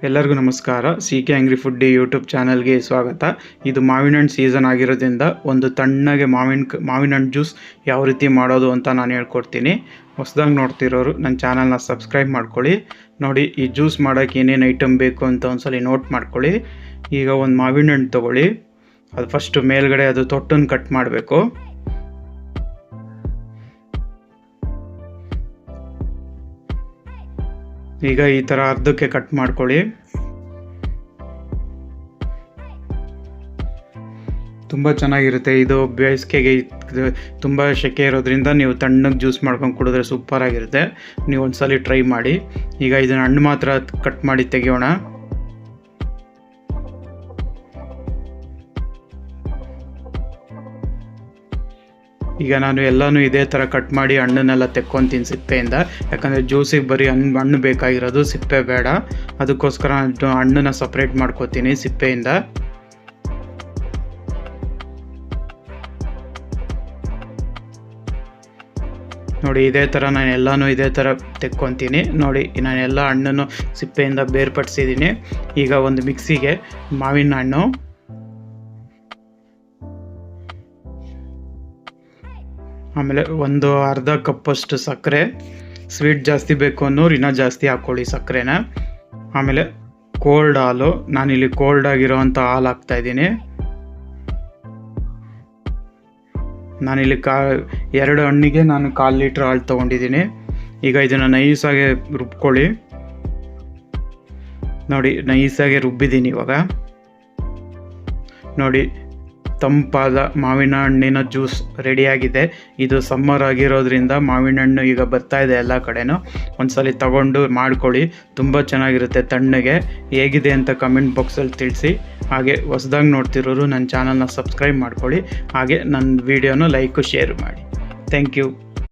ಎಲ್ಲರಿಗೂ ನಮಸ್ಕಾರ. CK angry foodie YouTube ಚಾನಲ್ಗೆ ಸ್ವಾಗತ. ಇದು ಮಾವಿನ ಹಣ್ಣು ಸೀಸನ್ ಆಗಿರೋದ್ರಿಂದ ಒಂದು ತಣ್ಣಗೆ ಮಾವಿನ ಹಣ್ಣು ಜ್ಯೂಸ್ ಯಾವ ರೀತಿ ಮಾಡೋದು ಅಂತ ನಾನು ಹೇಳ್ಕೊಡ್ತೀನಿ. ಹೊಸದಾಗಿ ನೋಡ್ತಿರೋರು ನನ್ನ ಚಾನಲ್ನ ಸಬ್ಸ್ಕ್ರೈಬ್ ಮಾಡ್ಕೊಳ್ಳಿ. ನೋಡಿ, ಈ ಜ್ಯೂಸ್ ಮಾಡೋಕ್ಕೆ ಏನೇನು ಐಟಮ್ ಬೇಕು ಅಂತ ಒಂದ್ಸಲಿ ನೋಟ್ ಮಾಡ್ಕೊಳ್ಳಿ. ಈಗ ಒಂದು ಮಾವಿನ ಹಣ್ಣು ತೊಗೊಳ್ಳಿ. ಅದು ಫಸ್ಟು ಮೇಲ್ಗಡೆ ಅದು ತೊಟ್ಟನ್ನು ಕಟ್ ಮಾಡಬೇಕು. ಈಗ ಈ ಥರ ಅರ್ಧಕ್ಕೆ ಕಟ್ ಮಾಡ್ಕೊಳ್ಳಿ. ತುಂಬ ಚೆನ್ನಾಗಿರುತ್ತೆ ಇದು. ಬೇಸಿಗೆಗೆ ತುಂಬ ಸೆಕೆ ಇರೋದ್ರಿಂದ ನೀವು ತಣ್ಣಗೆ ಜ್ಯೂಸ್ ಮಾಡ್ಕೊಂಡು ಕುಡಿದ್ರೆ ಸೂಪರಾಗಿರುತ್ತೆ. ನೀವು ಒಂದ್ಸಲಿ ಟ್ರೈ ಮಾಡಿ. ಈಗ ಇದನ್ನು ಹಣ್ಣು ಮಾತ್ರ ಕಟ್ ಮಾಡಿ ತೆಗೆಯೋಣ. ಈಗ ನಾನು ಎಲ್ಲನೂ ಇದೇ ಥರ ಕಟ್ ಮಾಡಿ ಹಣ್ಣನ್ನೆಲ್ಲ ತೆಕ್ಕೊತೀನಿ ಸಿಪ್ಪೆಯಿಂದ. ಯಾಕಂದರೆ ಜ್ಯೂಸಿಗೆ ಬರೀ ಹಣ್ಣು ಬೇಕಾಗಿರೋದು, ಸಿಪ್ಪೆ ಬೇಡ. ಅದಕ್ಕೋಸ್ಕರ ಹಣ್ಣನ್ನು ಸಪ್ರೇಟ್ ಮಾಡ್ಕೋತೀನಿ ಸಿಪ್ಪೆಯಿಂದ. ನೋಡಿ, ಇದೇ ಥರ ನಾನು ಎಲ್ಲನೂ ಇದೇ ಥರ ತೆಕ್ಕೊತೀನಿ. ನೋಡಿ, ನಾನೆಲ್ಲ ಹಣ್ಣನ್ನು ಸಿಪ್ಪೆಯಿಂದ ಬೇರ್ಪಡಿಸಿದ್ದೀನಿ. ಈಗ ಒಂದು ಮಿಕ್ಸಿಗೆ ಮಾವಿನ ಹಣ್ಣು, ಆಮೇಲೆ ಒಂದು ಅರ್ಧ ಕಪ್ಪಷ್ಟು ಸಕ್ಕರೆ. ಸ್ವೀಟ್ ಜಾಸ್ತಿ ಬೇಕು ಅನ್ನೋರು ಇನ್ನೂ ಜಾಸ್ತಿ ಹಾಕ್ಕೊಳ್ಳಿ ಸಕ್ಕರೆನ. ಆಮೇಲೆ ಕೋಲ್ಡ್ ಹಾಲು, ನಾನಿಲ್ಲಿ ಕೋಲ್ಡ್ ಆಗಿರೋವಂಥ ಹಾಲು ಹಾಕ್ತಾಯಿದ್ದೀನಿ. ನಾನಿಲ್ಲಿ 2 ಹಣ್ಣಿಗೆ ನಾನು 1/4 ಲೀಟ್ರ್ ಹಾಲು ತೊಗೊಂಡಿದ್ದೀನಿ. ಈಗ ಇದನ್ನು ನೈಸಾಗಿ ರುಬ್ಕೊಳ್ಳಿ. ನೋಡಿ, ನೈಸಾಗಿ ರುಬ್ಬಿದ್ದೀನಿ. ಇವಾಗ ನೋಡಿ, ತಂಪಾದ ಮಾವಿನ ಹಣ್ಣಿನ ಜ್ಯೂಸ್ ರೆಡಿಯಾಗಿದೆ. ಇದು ಸಮ್ಮರ್ ಆಗಿರೋದ್ರಿಂದ ಮಾವಿನ ಹಣ್ಣು ಈಗ ಬರ್ತಾ ಇದೆ ಎಲ್ಲ ಕಡೆನೂ. ಒಂದ್ಸಲಿ ತಗೊಂಡು ಮಾಡ್ಕೊಳ್ಳಿ, ತುಂಬ ಚೆನ್ನಾಗಿರುತ್ತೆ ತಣ್ಣಗೆ. ಹೇಗಿದೆ ಅಂತ ಕಮೆಂಟ್ ಬಾಕ್ಸಲ್ಲಿ ತಿಳಿಸಿ. ಹಾಗೆ ಹೊಸದಾಗಿ ನೋಡ್ತಿರೋರು ನನ್ನ ಚಾನಲ್ನ ಸಬ್ಸ್ಕ್ರೈಬ್ ಮಾಡ್ಕೊಳ್ಳಿ. ಹಾಗೆ ನನ್ನ ವೀಡಿಯೋನ ಲೈಕು ಶೇರ್ ಮಾಡಿ. Thank you.